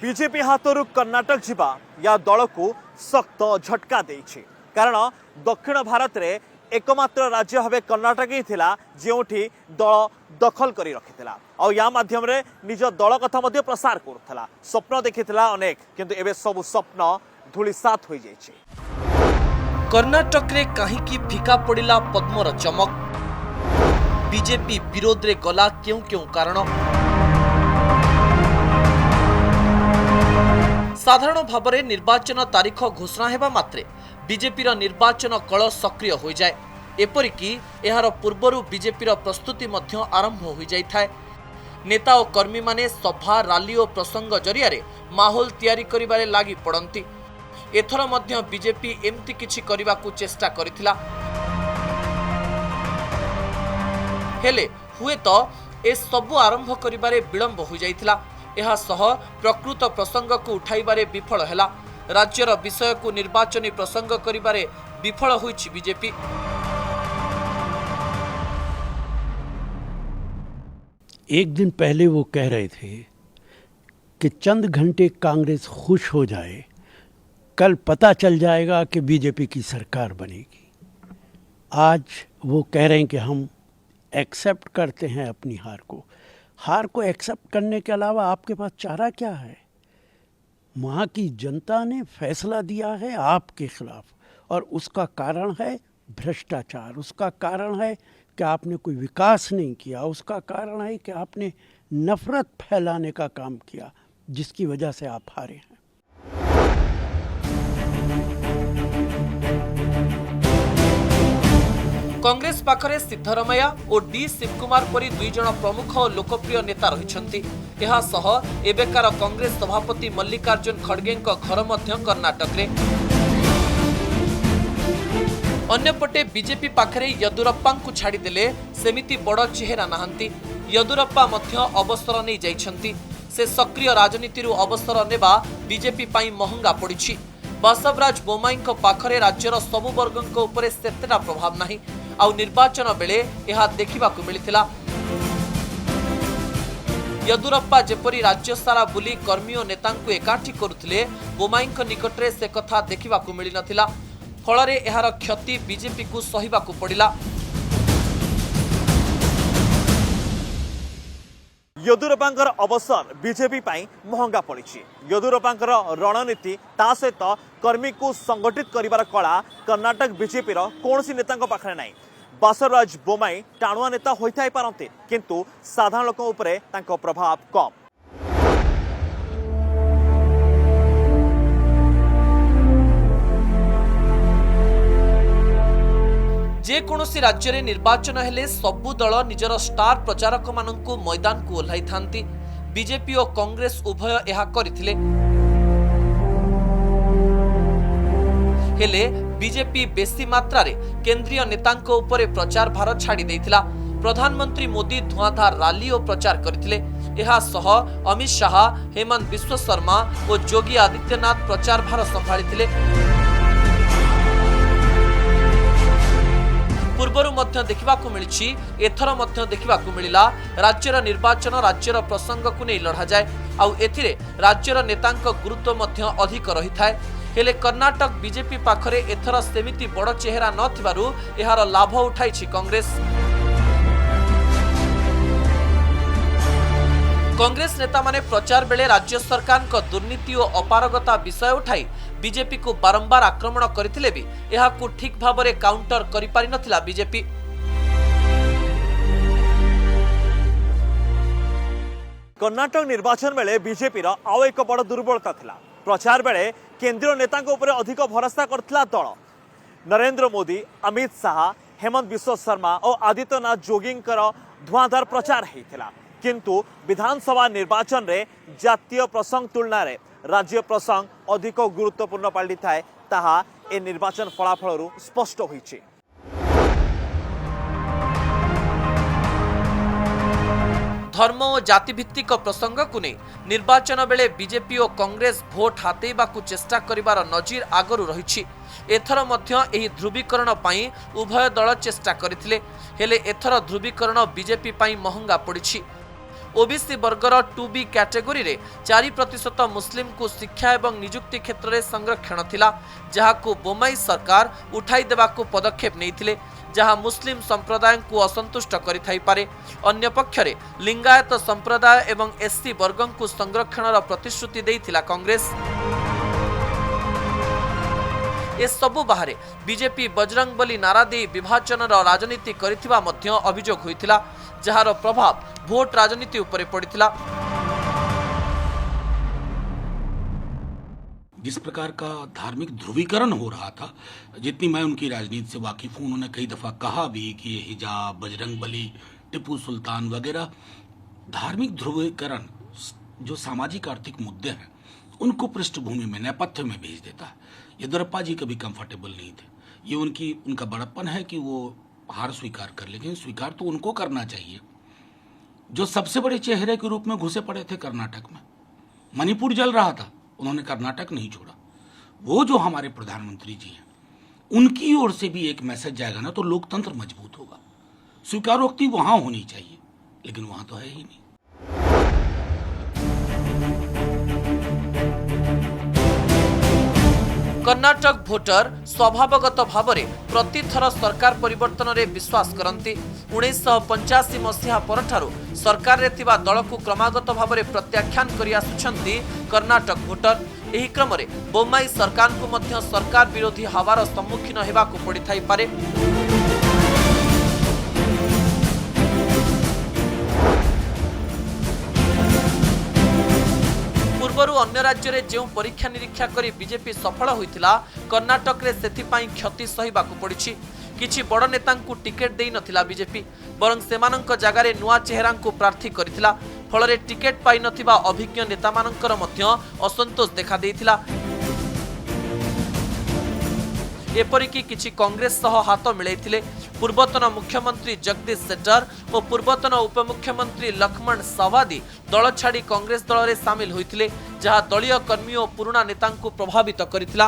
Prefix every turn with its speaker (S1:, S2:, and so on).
S1: BJP हाथरू Karnataka जिबा या दल को सख्त झटका देइछि कारण दक्षिण भारत रे एकमात्र राज्य भाव कर्णाटक ही थिला जोठी दल दखल करी रखिथिला और या माध्यम रे निज दल कथा मध्ये प्रसार करथला स्वप्न देखिथिला अनेक किंतु एबे सब स्वप्न धूलिसात होई जाइछि।
S2: कर्णाटक रे काहीकि फिका पड़िला पद्मर चमक बीजेपी विरोध रे गला क्यों क्यों कारण साधारण भाव में निर्वाचन तारीख घोषणा हेबा मात्रे बीजेपी निर्वाचन कल सक्रिय हो जाए एपरिकी एहार पूर्वरु बीजेपी प्रस्तुति मध्य आरंभ हो जाई थाए। नेता और कर्मी माने सभा रैली और प्रसंग जरिया माहौल तैयारी करिबारे लागि पड़ती। एथर मध्य बीजेपी एमती किछि करिबाकू चेष्टा करिथिला हेले हुए तो ए सबु आरंभ करिबारे विलंब हो जाइथिला। एहा सह प्रकृत प्रसंग को उठाइबारे विफल हैला। राज्यर विषय को निर्वाचनी प्रसंग करिबारे विफल होइछि बीजेपी।
S3: एक दिन पहले वो कह रहे थे कि चंद घंटे कांग्रेस खुश हो जाए, कल पता चल जाएगा कि बीजेपी की सरकार बनेगी। आज वो कह रहे हैं कि हम एक्सेप्ट करते हैं अपनी हार को। हार को एक्सेप्ट करने के अलावा आपके पास चारा क्या है? वहाँ की जनता ने फैसला दिया है आपके खिलाफ और उसका कारण है भ्रष्टाचार, उसका कारण है कि आपने कोई विकास नहीं किया, उसका कारण है कि आपने नफरत फैलाने का काम किया जिसकी वजह से आप हारे हैं।
S2: कांग्रेस पाखरे सिद्धरमैया और डी शिवकुमार परी दुई जन प्रमुख और लोकप्रिय नेता रहिछन्ति। एहा सह एबेकार कांग्रेस सभापति मल्लिकार्जुन खड़गे घर मध्य कर्णाटक रे। अन्यपटे बीजेपी पाखरे येदुरप्पा को छाड़ी देले सेमिति बड़ चेहरा नाहंती। येदुरप्पा मध्य अवसर नहीं जाइछन्ति। से सक्रिय राजनीति अवसर नेबा बीजेपी पाई महंगा पड़िछि। बसवराज बोम्मई पाखरे राज्यर सबु वर्गों उपरे सेतेटा प्रभाव नाही आउ निर्वाचन बेले यह देखा मिलता। येदुरप्पा जेपरी राज्य सारा बुली कर्मी और नेता एकाठी करुथिले बोम्मई निकटरे से कथा देखा मिल नथिला। फलरे एहार क्षति बीजेपी को सहिबाकू पड़िला।
S1: येदुरप्पांकर अवसर बीजेपी पाई महंगा पड़िछि। येदुरप्पांकर रणनीति ता सहित कर्मी को संगठित करिवार कला कर्णाटक बीजेपी कौनसी नेता पाखरे नाही। बसवराज बोम्मई टाणुआ नेता होइथाइ पारंते किंतु साधारण लोक उपरे तांको प्रभाव कम।
S2: जे कोनोसी राज्य रे निर्वाचन हेले सबु दल निजर स्टार प्रचारक माननकु मैदान को ओह्लाई थांती। बीजेपी और कांग्रेस उभय एहा करिथिले हेले बीजेपी बेसी मात्रा रे केंद्रीय नेतांको उपरे प्रचार भार छाड़ी देइथिला। प्रधानमंत्री मोदी धुआंधार रैली और प्रचार करथिले। एहा सह अमित शाह, हेमंत बिश्व शर्मा और योगी आदित्यनाथ प्रचार भार संभाळिथिले। पूर्वर मध्य देखा मिली एथर मध्य देखा मिला राज्यर निर्वाचन राज्यर प्रसंग को नहीं लड़ा जाए आउ एथिरे राज्यर नेतांक गुरुत्व मध्य अधिक रही थाए। हेले कर्णाटक बीजेपी पाखरे एथर सेमिति बड़ चेहरा नथिबारु एहार लाभ उठाइछि कांग्रेस। कांग्रेस नेता माने प्रचार बेले राज्य सरकार को दुर्नीति और अपारगता विषय उठाई बीजेपी को बारंबार आक्रमण करथिले भी एहा को ठीक भाबरे काउंटर करि पारि नथिला बीजेपी।
S1: कर्णाटक निर्वाचन बेले बीजेपी आउ एक बड़ दुर्बलता थिला। प्रचार बेले केंद्रीय नेता उपरे अधिक भरोसा करथिला दल। नरेंद्र मोदी, अमित शाह, हेमंत बिश्व शर्मा और आदित्यनाथ योगींकर धुआंधार प्रचार हेइथिला किंतु विधानसभा निर्वाचन रे जातीय प्रसंग तुलना रे राज्य प्रसंग अधिक गुरुत्वपूर्ण पलटि थाए ताहा ए निर्वाचन फलाफल स्पष्ट होइछि।
S2: धर्म और जाति भित्तिक प्रसंग को नहीं निर्वाचन बेले बीजेपी और कांग्रेस भोट हातेइबाकू चेष्टा करिवार नजीर आगरू रहिछि। एथर मध्य एही ध्रुवीकरण पाई उभय दल चेष्टा करथिले हेले एथर ध्रुवीकरण बीजेपी पाई महंगा पड़िछि। ओबीसी वर्गर 2B कैटेगोरी रे 4% मुस्लिम को शिक्षा एवं नियुक्ति क्षेत्र में संरक्षण थिला जहाको बोमाई सरकार उठाई देबाको पदक्षेप नेइथिले जहां मुस्लिम संप्रदाय को असंतुष्ट करिथाई पारे। अन्य पक्षरे लिंगायत संप्रदाय एवं एससी वर्गों को संरक्षणर प्रतिश्रुति देइथिला कांग्रेस। ए सबु बाहरे बीजेपी बजरंगबली नारा दे विभाजनर राजनीति करिथिबा मध्य अभियोग होइथिला जहार प्रभाव भोट राजनीति उपरे पड़िथिला।
S4: जिस प्रकार का धार्मिक ध्रुवीकरण हो रहा था, जितनी मैं उनकी राजनीति से वाकिफ हूं, उन्होंने कई दफा कहा भी कि ये हिजाब, बजरंगबली, टिप्पू सुल्तान वगैरह धार्मिक ध्रुवीकरण जो सामाजिक आर्थिक मुद्दे हैं उनको पृष्ठभूमि में नेपथ्य में भेज देता है। येदियुरप्पा जी कभी कंफर्टेबल नहीं थे। ये उनका बड़प्पन है कि वो हार स्वीकार कर, लेकिन स्वीकार तो उनको करना चाहिए जो सबसे बड़े चेहरे के रूप में घुसे पड़े थे कर्नाटक में। मणिपुर जल रहा था, उन्होंने कर्नाटक नहीं छोड़ा। वो जो हमारे प्रधानमंत्री जी हैं, उनकी ओर से भी एक मैसेज जाएगा ना तो लोकतंत्र मजबूत होगा। स्वीकारोक्ति वहां होनी चाहिए, लेकिन वहां तो है ही नहीं।
S2: कर्नाटक भोटर स्वभावगत भाव में प्रतिथर सरकार परिवर्तन में विश्वास करती। 1985 मसीहा परठारु सरकार रे थिबा दल को क्रमागत भाव में प्रत्याख्यान करि आसुछंती कर्नाटक भोटर। एही क्रम रे बोम्माई सरकार को मध्य सरकार विरोधी हवार सम्मुखीन हेबाकु पड़िथाई पारे। पूर्वरु अन्य राज्य रे जो परीक्षा निरीक्षा करी बीजेपी सफल होइतिला, कर्नाटक रे सेथिपाई क्षति सहिबाकु पड़िछि। किछि बड़ नेतांकु टिकेट देई नथिला बीजेपी, बरं सेमानंक जगारे नुआ चेहरांकु प्रार्थी करिथिला। फलरे टिकेट पाई नथिबा अभिज्ञ नेतामानंकर मध्य असंतोष देखा देइथिला। एपरिकी किछि कांग्रेस सह हाथ मिलैथिले। पूर्वतन मुख्यमंत्री जगदीश शेट्टर और पूर्वतन उपमुख्यमंत्री लक्ष्मण सवादी दल छाड़ी कांग्रेस दल में सामिल होइथिले, जहां दलीय कर्मी और पुराना नेतांकु प्रभावित करिथिला।